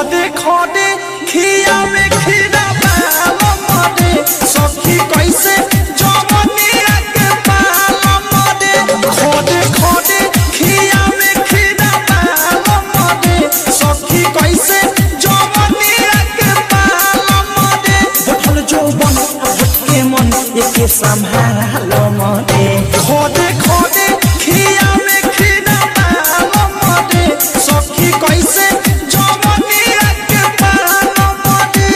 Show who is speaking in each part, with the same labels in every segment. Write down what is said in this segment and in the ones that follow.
Speaker 1: खोदे खोदे खिया में खीरा बाल मरे सखी कैसे जवनिया के बाल मरे खोदे खोदे खिया में खीरा बाल मरे सखी कैसे जवनिया के बाल मरे बोल जौवन के मन एके संभाल मरे खोदे खोदे खिया में खीरा बाल मरे सखी कैसे जवनिया के बाल मरे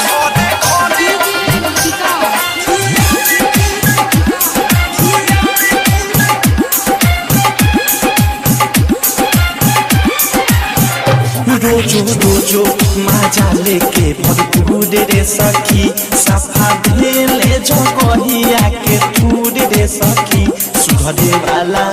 Speaker 1: खोदे खोदे रोजो रोजो मजा लेके भरपूर रे सखी सफा भेले जगहिया के टूर रे सखी सुधरे वाला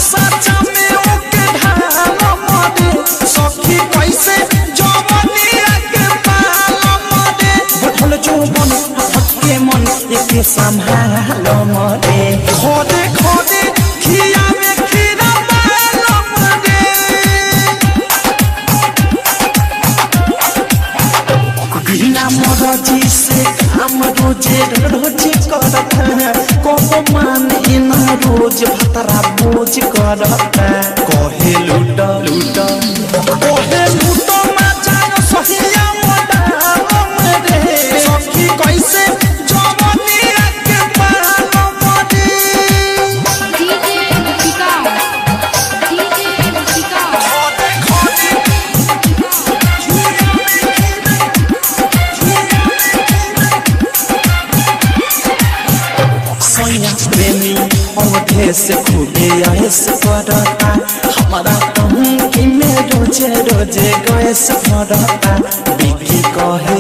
Speaker 1: सच्चा में ओके ढाल मरे सखी कैसे जवनिया के बाल मरे बोल जौवन के मन एके संभाल मरे खोदे खोदे खिया में खीरा बाल मरे बिना मरजी से काम रोजे रोज करता को मान इन रोज भतरा बोझ करता कहे लूट लूट कहे लूट मजा सहिया मोड़ा रे सखी कैसे जवनिया के बाल मरे खोदे खोदे सैया प्रेमी औधे से खूबे ऐस करता हमारा कहूँ कि मैं रोजे रोजे गैस करता बिकी कहे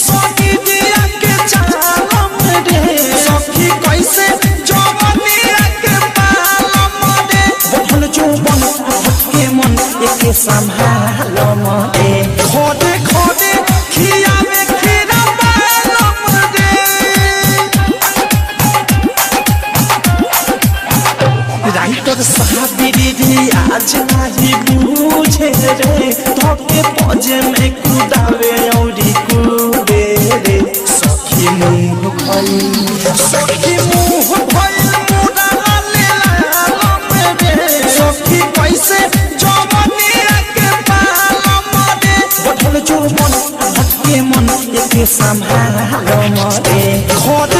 Speaker 1: सखी दिया के चालम रे सखी कैसे जवनिया के बाल मरे बोल जौवन के मन एके संभाल मरे खोदे खोदे खिया में खीरा बाल मरे राइटर साहबी रे आज नहीं बूझे रे धोके पजे में कुदावे औरी कूदे रे सखी मुँह भइल मुड़ा लेला रे सखी कैसे जवनिया के बाल मरे बोल जौवन के मन एके संभाल मरे खोदे